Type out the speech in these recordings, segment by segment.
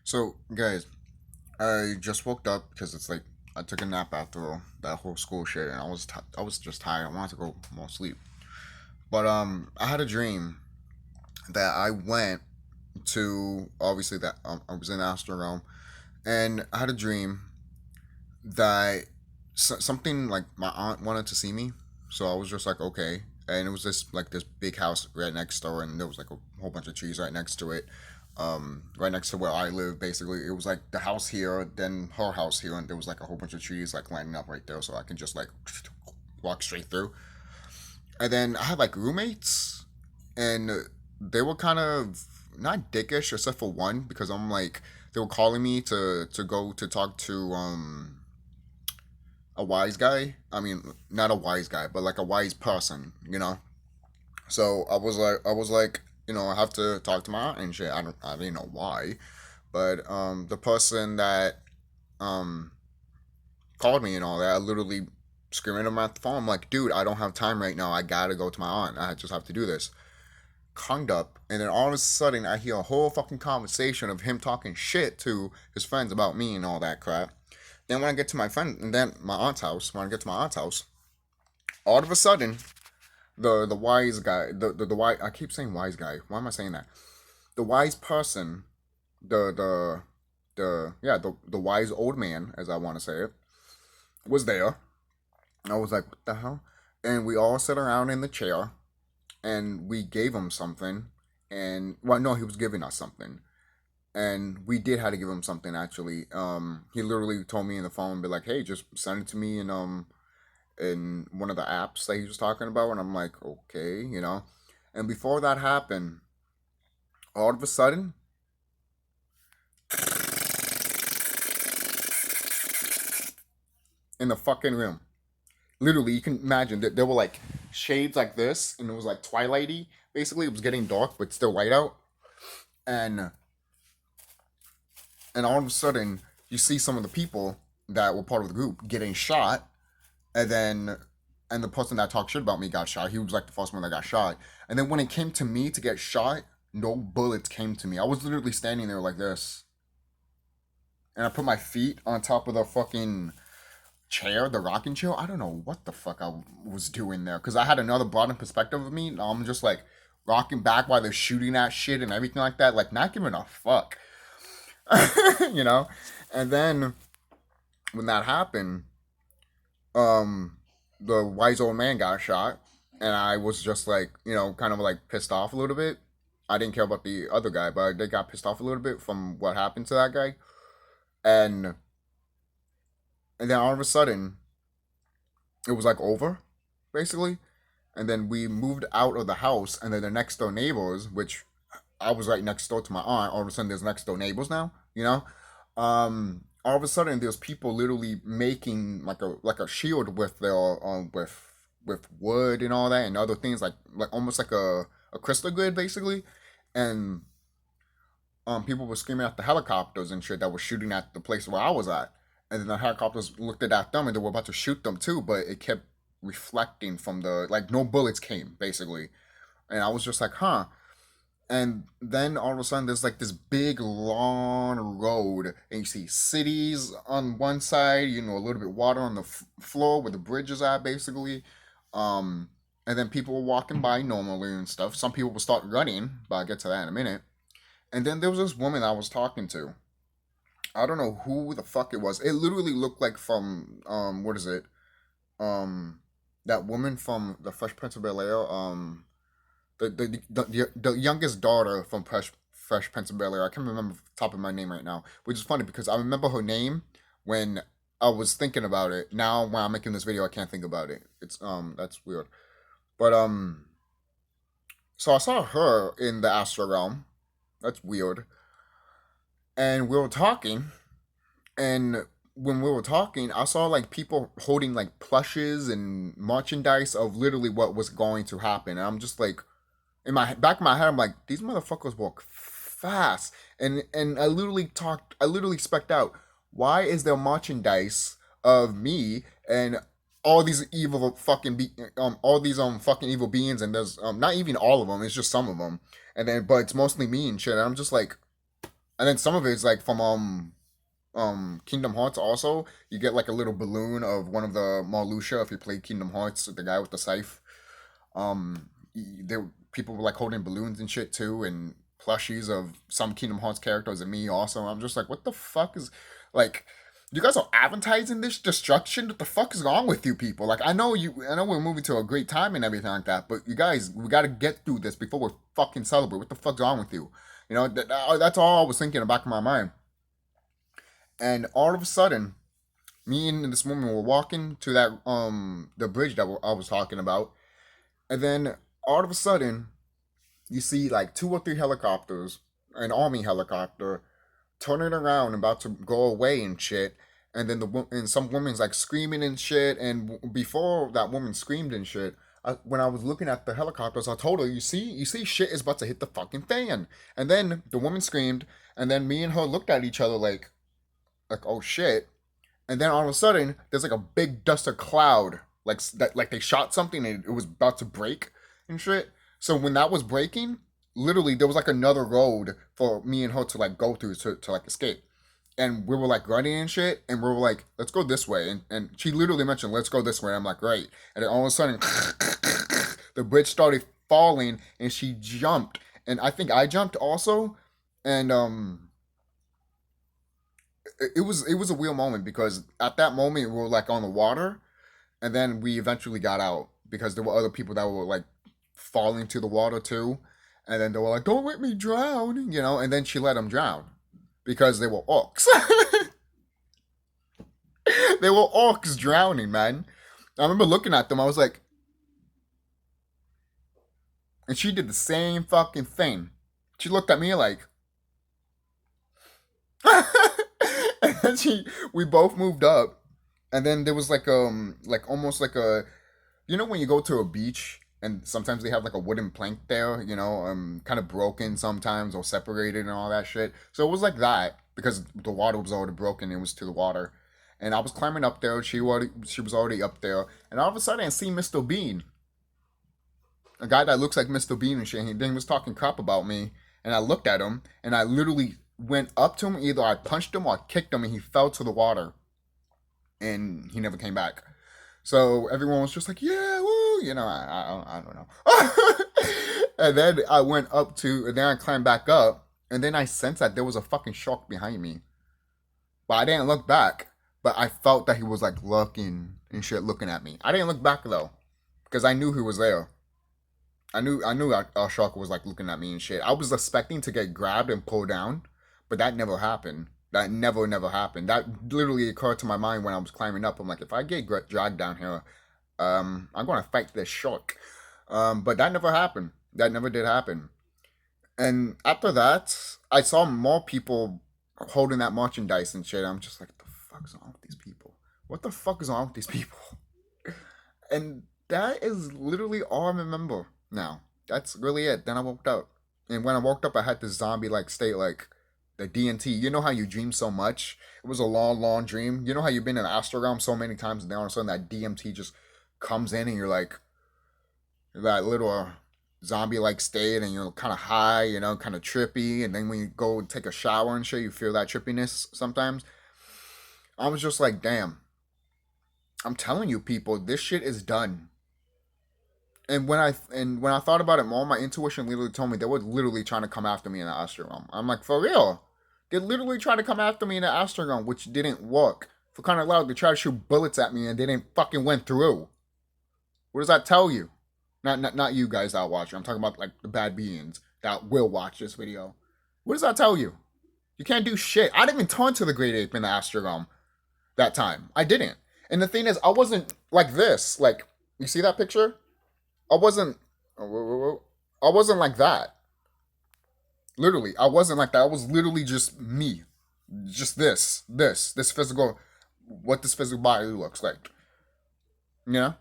So, guys, I just woke up because it's like I took a nap after that whole school shit, and I was just tired. I wanted to go more sleep. But I had a dream that I went to obviously that I was in the Astral realm, and I had a dream that something like my aunt wanted to see me, so I was just like okay, and it was this big house right next door, and there was like a whole bunch of trees right next to it, right next to where I live. Basically, it was like the house here, then her house here, and there was like a whole bunch of trees like lining up right there, so I can just like walk straight through. And then I had like roommates, and they were kind of not dickish except for one because I'm like they were calling me to go to talk to a wise guy. I mean, not a wise guy, but like a wise person, you know. So I was like, I have to talk to my aunt and shit. I didn't know why, but the person that um called me and all that, I literally screaming at him at the phone. I'm like, dude, I don't have time right now. I gotta go to my aunt. I just have to do this. Hung up, and then all of a sudden, I hear a whole fucking conversation of him talking shit to his friends about me and all that crap. Then when I get to my friend, and then my aunt's house, when I get to my aunt's house, all of a sudden, the wise guy, the wise, I keep saying wise guy. Why am I saying that? The wise person, the the the wise old man, as I want to say it, was there. I was like, what the hell? And we all sat around in the chair, and we gave him something. And well, no, he was giving us something, and we did have to give him something actually. He literally told me in the phone, be like, "Hey, just send it to me in one of the apps that he was talking about," and I'm like, "Okay, you know." And before that happened, all of a sudden, in the fucking room, literally, you can imagine that there were like shades like this, and it was like twilighty. Basically, it was getting dark, but still light out, and all of a sudden, you see some of the people that were part of the group getting shot, and then the person that talked shit about me got shot. He was like the first one that got shot. And then when it came to me to get shot, no bullets came to me. I was literally standing there like this. And I put my feet on top of the fucking chair, the rocking chair. I don't know what the fuck I was doing there. Because I had another broadened perspective of me. Now I'm just like rocking back while they're shooting at shit and everything like that. Like not giving a fuck. you know? And then when that happened, um the wise old man got shot, and I was just like, kind of like pissed off a little bit. I didn't care about the other guy, but they got pissed off a little bit from what happened to that guy. And then all of a sudden it was like over, basically. And then we moved out of the house, and then the next door neighbors, which I was right next door to my aunt, all of a sudden there's next door neighbors now, all of a sudden there's people literally making like a shield with their with wood and all that and other things like almost like a crystal grid basically. And people were screaming at the helicopters and shit that were shooting at the place where I was at. And then the helicopters looked at them and they were about to shoot them too, but it kept reflecting from the like no bullets came basically. And I was just like, huh. And then all of a sudden there's like this big long road, and you see cities on one side, a little bit water on the floor where the bridge is at basically. um and then people were walking by normally and stuff. Some people will start running, but I'll get to that in a minute. And then there was this woman I was talking to. I don't know who the fuck it was. It literally looked like from what is it, um that woman from the Fresh Prince of Bel Air, the youngest daughter from Fresh Prince of Bel Air. I can't remember the top of my name right now, which is funny because I remember her name when I was thinking about it. Now when I'm making this video, I can't think about it. It's that's weird. But so I saw her in the astral realm. That's weird. And we were talking, and when we were talking, I saw like people holding like plushes and merchandise of literally what was going to happen. And I'm just like, in my back of my head, I'm like, these motherfuckers walk fast. And I literally specked out, why is there merchandise of me and all these evil fucking all these fucking evil beings, and there's not even all of them, it's just some of them. And then but it's mostly me and shit. And I'm just like, And then some of it is like from Kingdom Hearts also. You get like a little balloon of one of the Marluxia if you play Kingdom Hearts, the guy with the scythe. There people were like holding balloons and shit too, and plushies of some Kingdom Hearts characters and me also. I'm just like, what the fuck is like? You guys are advertising this destruction. What the fuck is wrong with you people? Like, I know we're moving to a great time and everything like that, but you guys, we got to get through this before we fucking celebrate. What the fuck's wrong with you? That's all I was thinking in the back of my mind. And all of a sudden, me and this woman were walking to that the bridge that I was talking about, and then all of a sudden, you see like two or three helicopters, an army helicopter, turning around and about to go away and shit. And then and some woman's like screaming and shit. And before that woman screamed and shit, when I was looking at the helicopters, I told her, you see, shit is about to hit the fucking fan. And then the woman screamed, and then me and her looked at each other like oh shit. And then all of a sudden, there's like a big dust of cloud, like that, like they shot something and it was about to break and shit. So when that was breaking, literally there was like another road for me and her to like go through to like escape. And we were like running and shit, and we were like, let's go this way. And she literally mentioned, let's go this way. I'm like, right. And then all of a sudden, the bridge started falling, and she jumped. And I think I jumped also. And it was a real moment because at that moment we were like on the water, and then we eventually got out because there were other people that were like falling to the water too, and then they were like, "Don't let me drown," and then she let them drown because they were orcs. They were orcs drowning, man. I remember looking at them. I was like, and she did the same fucking thing. She looked at me like, and then we both moved up, and then there was like almost like a, when you go to a beach and sometimes they have like a wooden plank there, kind of broken sometimes or separated and all that shit. So it was like that because the water was already broken. It was to the water, and I was climbing up there. She was already up there, and all of a sudden I see Mr. Bean, a guy that looks like Mr. Bean and shit. And he was talking crap about me, and I looked at him, and I literally went up to him. Either I punched him or I kicked him, and he fell to the water, and he never came back. So everyone was just like, yeah, woo, I don't know. And then and then I climbed back up, and then I sensed that there was a fucking shark behind me. But I didn't look back, but I felt that he was like looking and shit, looking at me. I didn't look back though, because I knew he was there. I knew our shark was like looking at me and shit. I was expecting to get grabbed and pulled down, but that never happened. That never happened. That literally occurred to my mind when I was climbing up. I'm like, if I get dragged down here, I'm gonna fight this shark. But that never happened. That never did happen. And after that, I saw more people holding that merchandise and shit. I'm just like, what the fuck's wrong with these people? What the fuck is wrong with these people? And that is literally all I remember now. That's really it. Then I woke up. And when I woke up, I had this zombie like state, like the DNT. You know how you dream so much? It was a long, long dream. You know how you've been in the astral realm so many times, and then all of a sudden that DMT just comes in, and you're like that little zombie like state, and you're kind of high, kind of trippy, and then when you go take a shower and shit, you feel that trippiness sometimes. I was just like, damn. I'm telling you, people, this shit is done. And when I thought about it more, my intuition literally told me they were literally trying to come after me in the astral realm. I'm like, for real? They literally tried to come after me in the astral realm, which didn't work. For kind of loud, they tried to shoot bullets at me and they didn't fucking went through. What does that tell you? Not you guys that watch. I'm talking about like the bad beings that will watch this video. What does that tell you? You can't do shit. I didn't even turn to the great ape in the astral realm that time. I didn't. And the thing is, I wasn't like this. Like, you see that picture? I wasn't. I wasn't like that. Literally, I wasn't like that. I was literally just me, just this physical, what this physical body looks like. Yeah.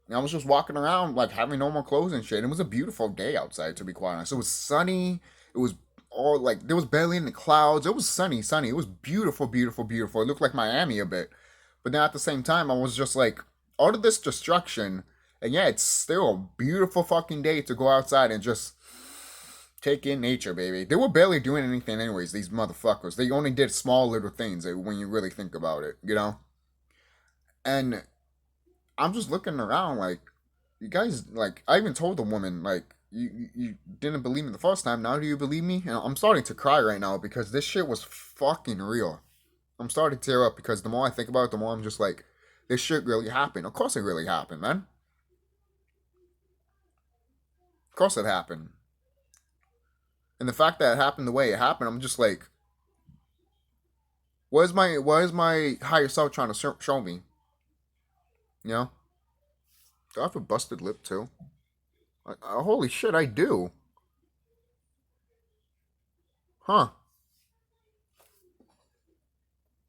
And I was just walking around like having normal clothes and shit. It was a beautiful day outside, to be quite honest. It was sunny. It was all like there was barely any clouds. It was sunny. It was beautiful, beautiful, beautiful. It looked like Miami a bit, but then at the same time, I was just like, all of this destruction. And yeah, it's still a beautiful fucking day to go outside and just Take in nature, baby. They were barely doing anything anyways, these motherfuckers. They only did small little things when you really think about it, you know? And I'm just looking around like, you guys, like, I even told the woman, like, you didn't believe me the first time, now do you believe me? And I'm starting to cry right now because this shit was fucking real. I'm starting to tear up because the more I think about it, the more I'm just like, this shit really happened. Of course it really happened, man. Of course it happened. And the fact that it happened the way it happened, I'm just like, what is my higher self trying to show me? You know? Do I have a busted lip too? Holy shit, I do. Huh.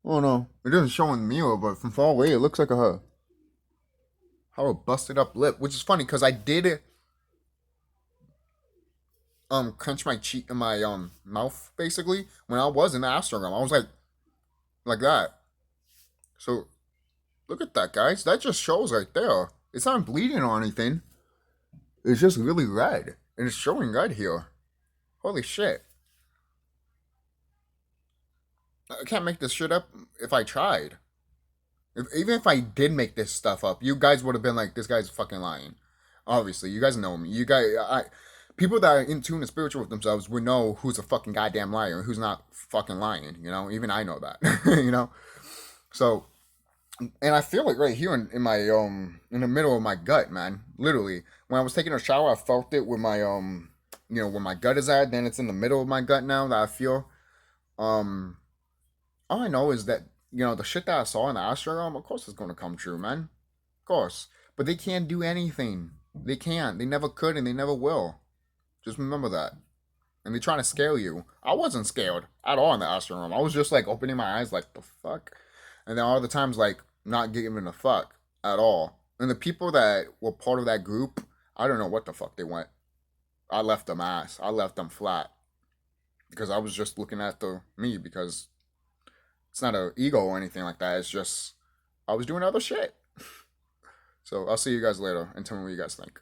Oh no. It doesn't show in the mirror, but from far away it looks like a how a busted up lip. Which is funny because I did clench my cheek in my mouth basically when I was in the Astral realm. I was like that. So look at that, guys. That just shows right there. It's not bleeding or anything. It's just really red. And it's showing red here. Holy shit. I can't make this shit up if I tried. Even if I did make this stuff up, you guys would have been like, this guy's fucking lying. Obviously, you guys know me. People that are in tune and spiritual with themselves would know who's a fucking goddamn liar and who's not fucking lying, you know? Even I know that, you know? So, and I feel it right here in my, in the middle of my gut, man. Literally. When I was taking a shower, I felt it with my, where my gut is at, then it's in the middle of my gut now that I feel. Um, all I know is that the shit that I saw in the Astral realm, of course, it's gonna come true, man. Of course, but they can't do anything. They can't. They never could, and they never will. Just remember that. And they're trying to scare you. I wasn't scared at all in the Astral realm. I was just like opening my eyes, like the fuck, and then all the times like not giving a fuck at all. And the people that were part of that group, I don't know what the fuck they went. I left them ass. I left them flat because I was just looking at the me because it's not an ego or anything like that. It's just I was doing other shit. So I'll see you guys later and tell me what you guys think.